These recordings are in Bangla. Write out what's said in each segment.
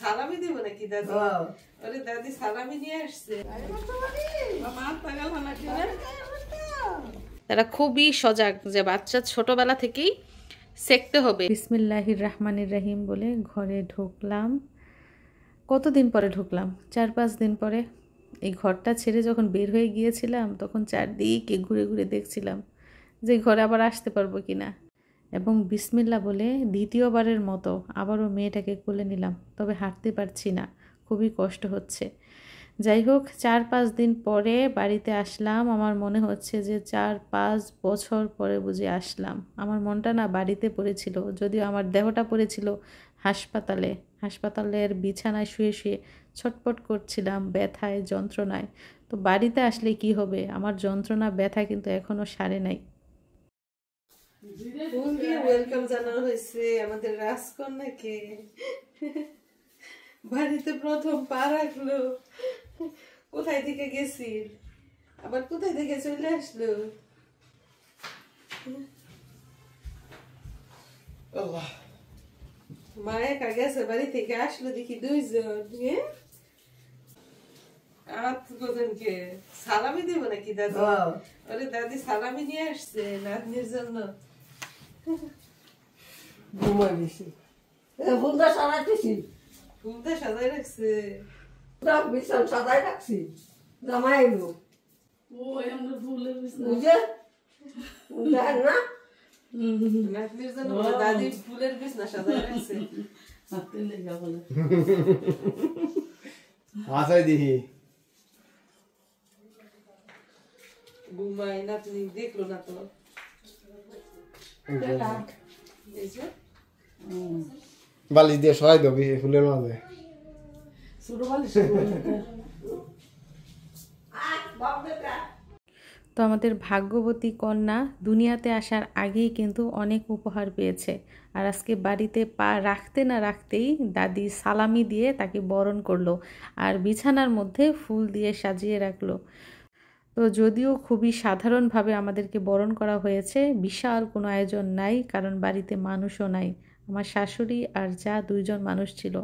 সালামি দিব নাকি দাদি? আরে দাদি সালামি নিয়ে আসছে। তারা খুবই সজাগ যে বাচ্চা ছোটবেলা থেকেই শিখতে হবে। বিসমিল্লাহির রহমানির রহিম বলে ঘরে ঢুকলাম। কতদিন পরে ঢুকলাম? 4-5 দিন পরে। এই ঘরটা ছেড়ে যখন বের হয়ে গিয়েছিলাম তখন চারদিকে ঘুরে ঘুরে দেখছিলাম যে ঘরে আবার আসতে পারবো কিনা, এবং বিসমিল্লাহ বলে দ্বিতীয়বারের মতো আবারও মেয়েটাকে কোলে নিলাম। তবে হাঁটতে পারছি না, খুবই কষ্ট হচ্ছে। যাই হোক, 4-5 দিন পরে বাড়িতে আসলাম। আমার মনে হচ্ছে যে 4-5 বছর পরে বুঝে আসলাম। আমার মনটা না বাড়িতে পড়েছিল, যদিও আমার দেহটা পড়েছিল হাসপাতালের বিছানায় শুয়ে শুয়ে ছটপট করছিলাম ব্যথায়, যন্ত্রণায়। তো বাড়িতে আসলে কি হবে, আমার যন্ত্রণা ব্যথা কিন্তু এখনো সারে নাই। ফুল দিয়ে ওয়েলকাম জানানো হয়েছে আমাদের রাজকন্যাকে। বাড়িতে প্রথম পা রাখলো। কোথায় থেকে গেছি, আবার কোথায় থেকে চলে আসলো। মা একা গেছে, বাড়ি থেকে আসলো দেখি 2 জন। আত্মজনকে সালামি দিব নাকি দাদি? আরে দাদি সালামি নিয়ে আসছে নাতনির জন্য। ফুলটা সাজাইতেছি, ফুলটা সাজাই রাখছে। বিছান সাজাই রাখছি, জামাই এলো ফুলের বুঝে দেখেন না, নাতনির জন্য দাদি ফুলের বিছনা সাজাই রাখছে। আসাই দেখি ঘুমাই, নাতনি দেখলো না তো। বালিশ দিয়ে সহায় দেবি ফুলের মাঝে। তো আমাদের ভাগ্যবতী কন্যা দুনিয়াতে আসার আগেই কিন্তু অনেক উপহার পেয়েছে। আর আজকে বাড়িতে পা রাখতে না রাখতেই দাদি সালামি দিয়ে তাকে বরণ করলো আর বিছানার মধ্যে ফুল দিয়ে সাজিয়ে রাখলো। তো যদিও খুবই সাধারণভাবে আমাদেরকে বরণ করা হয়েছে, বিশাল কোনো আয়োজন নাই, কারণ বাড়িতে মানুষও নাই। আমার শাশুড়ি আর যা 2 জন মানুষ ছিল,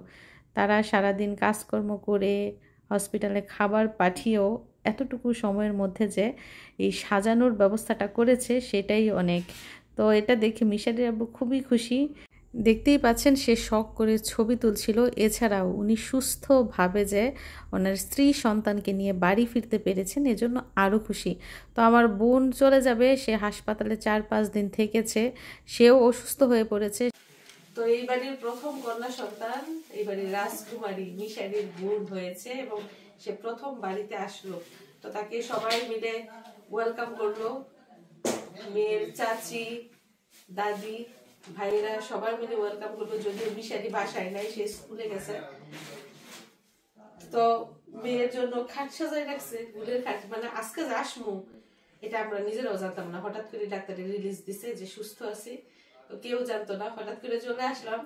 তারা সারাদিন কাজকর্ম করে হসপিটালে খাবার পাঠিয়েও এতটুকু সময়ের মধ্যে যে এই সাজানোর ব্যবস্থাটা করেছে সেটাই অনেক। তো এটা দেখে মিশারির আব্বু খুবই খুশি। দেখতেই পাচ্ছেন সে শখ করে ছবি তুলছিল। এছাড়াও উনি সুস্থভাবে যে ওনার স্ত্রী সন্তানকে নিয়ে বাড়ি ফিরতে পেরেছেন, এজন্য আরও খুশি। তো আমার বোন চলে যাবে, সে হাসপাতালে 4-5 দিন থেকেছে, সেও অসুস্থ হয়ে পড়েছে। তো এই বাড়ির প্রথম কন্যা সন্তান, এই বাড়ির রাজকুমারী মিশারির বোন হয়েছে এবং সে প্রথম বাড়িতে আসলো। তো তাকে সবাই মিলে ওয়েলকাম করলো, মেয়ের চাচি, দাদি, ভাইরা সবাই মিলে ওয়েলকাম করলো। যদিও মিশারি বাসায় নাই, সে স্কুলে গেছে। তো মেয়ের জন্য খাট সাজাই রাখছে, ফুলের খাট। মানে আজকে যে আসমু এটা আমরা নিজেরাও জানতাম না, হঠাৎ করে ডাক্তারে রিলিজ দিছে যে সুস্থ আছি। তো কেউ জানতো না, হঠাৎ করে চলে আসলাম,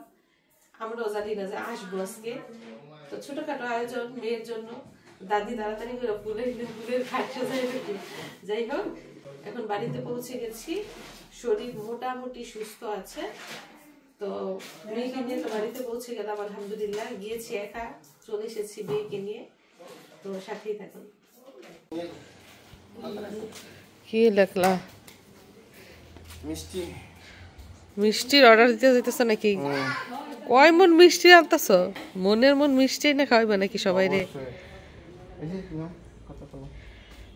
আমরাও জানি না যে আসবো আজকে। তো ছোটখাটো আয়োজন মেয়ের জন্য, দাদি তাড়াতাড়ি করে ফুলের খাট সাজাই রাখি। যাই হোক, এখন বাড়িতে পৌঁছে গেছি, শরীর মোটামুটি সুস্থ আছে। তো মেয়েকে নিয়ে তো বাড়িতে পৌঁছে গেলাম আলহামদুলিল্লাহ। গিয়েছি একা, চলে এসেছি মেয়েকে নিয়ে। তো সাথেই থাকুন। কি লেখলা? মিষ্টি মিষ্টির অর্ডার দিতে যাইতেছ নাকি? কয় মন মিষ্টি আনতেছ? মনের মন মিষ্টি না খাওয়াইবে নাকি সবাই রে?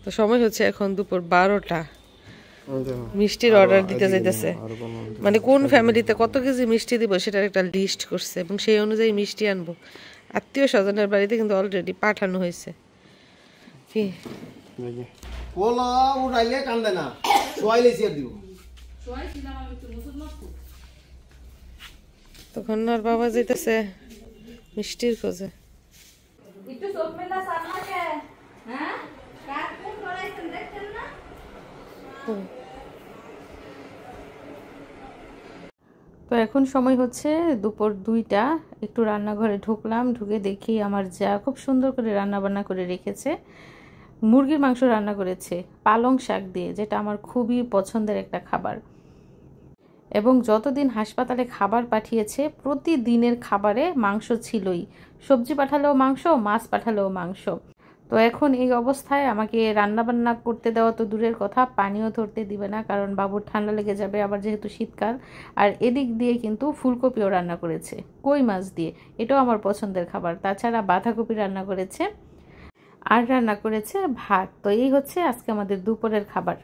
তো সময় হচ্ছে এখন দুপুর 12টা। মিষ্টির অর্ডার দিতে যাইতেছে, মানে কোন ফ্যামিলিতে কত কেজি মিষ্টি দিব সেটার একটা লিস্ট করছে এবং সেই অনুযায়ী মিষ্টি আনবো। আত্মীয় স্বজনের বাড়িতে কিন্তু অলরেডি পাঠানো হয়েছে। কি পোলা উড়াইলে কান্দে না, শোয়াইলে চেয়ার দিব। তখন আর বাবা যাইতেছে মিষ্টির খোঁজে। তো এখন সময় হচ্ছে দুপুর 2টা। একটু রান্নাঘরে ঢুকলাম, ঢুকে দেখি আমার যা খুব সুন্দর করে রান্না বান্না করে রেখেছে। মুরগির মাংস রান্না করেছে পালং শাক দিয়ে, যেটা আমার খুবই পছন্দের একটা খাবার। এবং যতদিন হাসপাতালে খাবার পাঠিয়েছে প্রতিদিনের খাবারে মাংস ছিলই, সবজি পাঠালেও মাংস, মাছ পাঠালেও মাংস। তো এখন এই অবস্থায় আমাকে রান্নাবান্না করতে দেওয়া তো দূরের কথা, পানিও ধরতে দিবে না, কারণ বাবুর ঠান্ডা লেগে যাবে, আবার যেহেতু শীতকাল। আর এদিক দিয়ে কিন্তু ফুলকপিও রান্না করেছে কই মাছ দিয়ে, এটাও আমার পছন্দের খাবার। তাছাড়া বাঁধাকপি রান্না করেছে, আর রান্না করেছে ভাত। তো এই হচ্ছে আজকে আমাদের দুপুরের খাবার।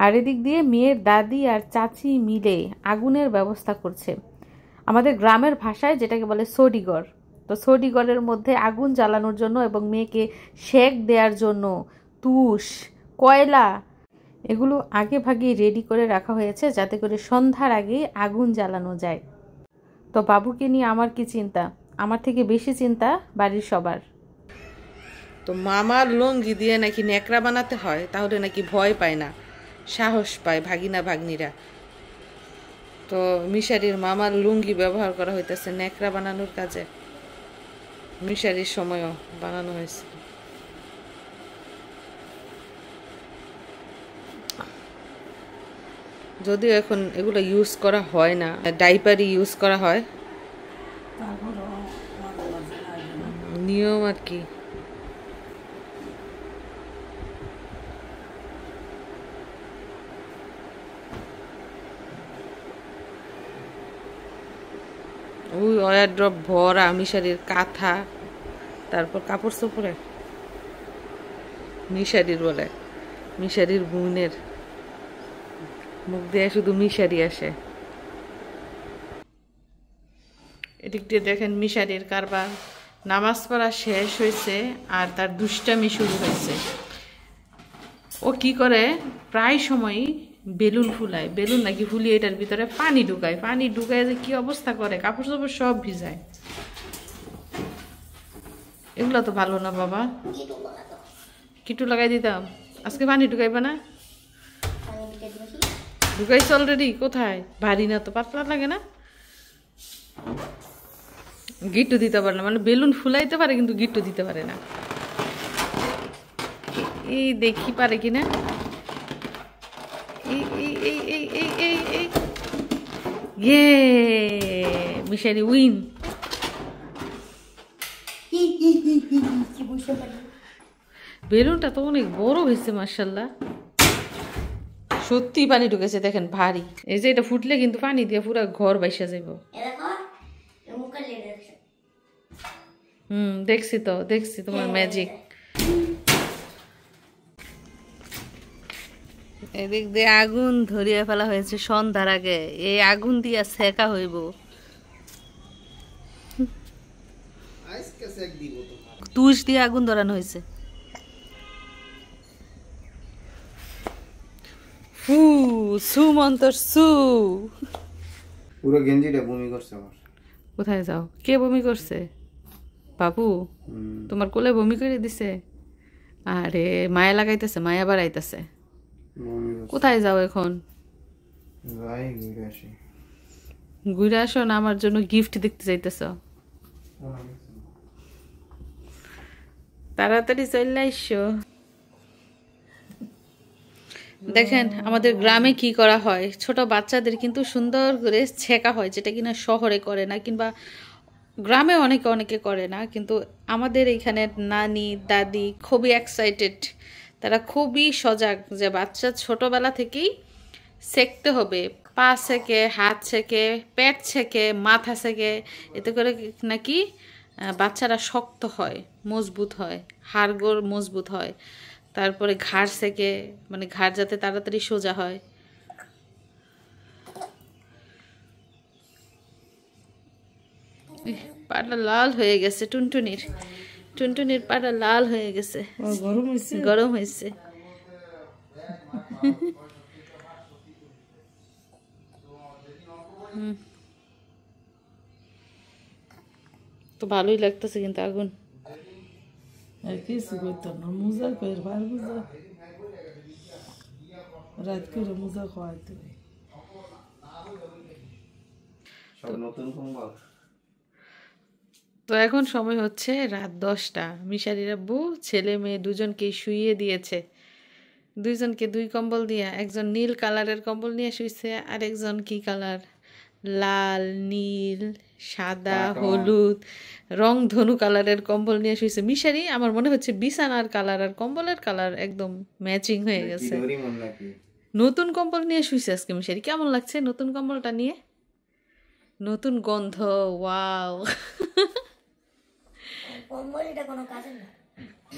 আর এদিক দিয়ে মেয়ের দাদি আর চাচি মিলে আগুনের ব্যবস্থা করছে, আমাদের গ্রামের ভাষায় যেটাকে বলে সোডিগড়। তো সোডিগড়ের মধ্যে আগুন জ্বালানোর জন্য এবং মেয়েকে সেক দেওয়ার জন্য তুষ, কয়লা এগুলো আগে ভাগে রেডি করে রাখা হয়েছে, যাতে করে সন্ধ্যার আগে আগুন জ্বালানো যায়। তো বাবুকে নিয়ে আমার কি চিন্তা, আমার থেকে বেশি চিন্তা বাড়ির সবার। তো মামার লুঙ্গি দিয়ে নাকি ন্যাকড়া বানাতে হয়, তাহলে নাকি ভয় পায় না, সাহস পায় ভাগিনা ভাগ্নিরা। তো মিশারির মামার লুঙ্গি ব্যবহার করা হইতেছে ন্যাকড়া বানানোর কাজে, মিশারির সময়ও বানানো হয়েছে। যদিও এখন এগুলো ইউজ করা হয় না, ডাইপারই ইউজ করা হয়, নিয়ম আর কি। ওই ওয়ারড্রপ ভরা মিশারির কাঁথা, তারপর কাপড় চোপড়ে। মিশারির বলে, মিশারির বোনের মুখ দিয়ে শুধু মিশারি আসে। এদিক দিয়ে দেখেন মিশারির কারবার, নামাজ পড়া শেষ হয়েছে আর তার দুষ্টামি শুরু হয়েছে। ও কি করে, প্রায় সময়ই বেলুন ফুলায়, বেলুন নাকি ফুলিয়ে এটার ভিতরে পানি ঢুকায়, পানি ঢুকায় যে কি অবস্থা করে, কাপড় চাপড় সব ভিজায়। এগুলো তো ভালো না বাবা, কিটু লাগাই দিতাম। আজকে পানি ঢুকাইবা না? ঢুকাইছে অলরেডি, কোথায়? ভারী না তো, পাতলা লাগে না? গিট্টু দিতে পারে না, মানে বেলুন ফুলাইতে পারে কিন্তু গিট্টু দিতে পারে না। এই দেখি পারে কিনা। মিশারি উইন। বেলুনটা তো অনেক বড় হয়েছে মাশাআল্লাহ, সত্যি পানি ঢুকেছে দেখেন, ভারী। এই যে এটা ফুটলে কিন্তু পানি দিয়ে পুরো ঘর বাইসা যাইব। দেখছি তো, দেখছি তোমার ম্যাজিক। এদিক দিয়ে আগুন ধরিয়ে ফেলা হয়েছে সন্ধ্যার আগে, এই আগুন দিয়া সেকা হইব। তুষ দিয়ে আগুন ধরানো হয়েছে। সুমন্তর সু পুরো গেঞ্জিটা বমি করছে আমার। কোথায় যাও? কে বমি করছে? বাবু তোমার কোলে বমি করে দিছে? আরে মায়া লাগাইতেছে, মায়া বাড়াইতেছে। কোথায় যাও এখন? ঘুরে আসো না, আমার জন্য গিফট দেখতে যাইতেছ? তাড়াতাড়ি চলে আইসো। দেখেন আমাদের গ্রামে কি করা হয়, ছোট বাচ্চাদের কিন্তু সুন্দর করে ছেঁকা হয়, যেটা কিনা শহরে করে না, কিংবা গ্রামে অনেকে করে না। কিন্তু আমাদের এইখানে নানি দাদি খুবই এক্সাইটেড, তারা খুবই সজাগ যে বাচ্চা ছোটবেলা থেকেই সেঁকতে হবে, পা সেঁকে, হাত সেঁকে, পেট সেঁকে, মাথা সেঁকে, এতে করে নাকি বাচ্চারা শক্ত হয়, মজবুত হয়, হাড়গোড় মজবুত হয়। তারপরে ঘাড় সেঁকে, মানে ঘাড় যাতে তাড়াতাড়ি সোজা হয়। পাটা লাল হয়ে গেছে টুনটুনির, টুনটুনির পাটা লাল হয়ে গেছে, গরম হয়েছে। তো ভালোই লাগতেছে কিন্তু আগুন। কিছু করতাম না, মোজা করে ভার মোজা রাত করে মোজা খাওয়াইতে। তো এখন সময় হচ্ছে রাত 10টা। মিশারির আব্বু ছেলে মেয়ে দুজনকেই শুইয়ে দিয়েছে, দুইজনকে দুই কম্বল দিয়া, একজন নীল কালারের কম্বল নিয়ে শুইছে, আর একজন কি কালার, লাল, নীল, সাদা, হলুদ, রং ধনু কালারের কম্বল নিয়ে শুইছে। মিশারি আমার মনে হচ্ছে বিছানার কালার আর কম্বলের কালার একদম ম্যাচিং হয়ে গেছে। নতুন কম্বল নিয়ে শুইছে আজকে মিশারি। কেমন লাগছে নতুন কম্বলটা নিয়ে? নতুন গন্ধ, ওয়াও।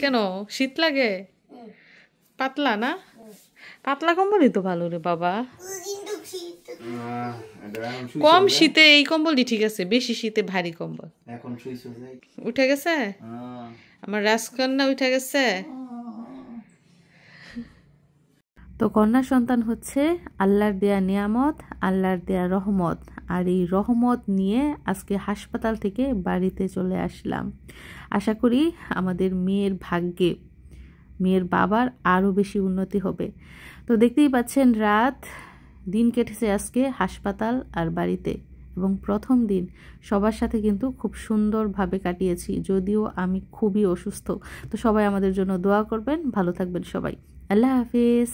কেন শীত লাগে? পাতলা না? পাতলা কম্বলই তো ভালো রে বাবা। কম শীতে এই কম্বলই ঠিক আছে, বেশি শীতে ভারী কম্বল। এখন উঠে গেছে আমার রাজকন্যা, উঠে গেছে। তো কন্যা সন্তান হচ্ছে আল্লাহর দেয়া নিয়ামত, আল্লাহর দেয়া রহমত। আর এই রহমত নিয়ে আজকে হাসপাতাল থেকে বাড়িতে চলে আসলাম। আশা করি আমাদের মেয়ের ভাগ্যে, মেয়ের বাবার আরও বেশি উন্নতি হবে। তো দেখতেই পাচ্ছেন রাত দিন কেটেছে আজকে হাসপাতাল আর বাড়িতে, এবং প্রথম দিন সবার সাথে কিন্তু খুব সুন্দরভাবে কাটিয়েছি, যদিও আমি খুবই অসুস্থ। তো সবাই আমাদের জন্য দোয়া করবেন, ভালো থাকবেন সবাই। আল্লাহ হাফিজ।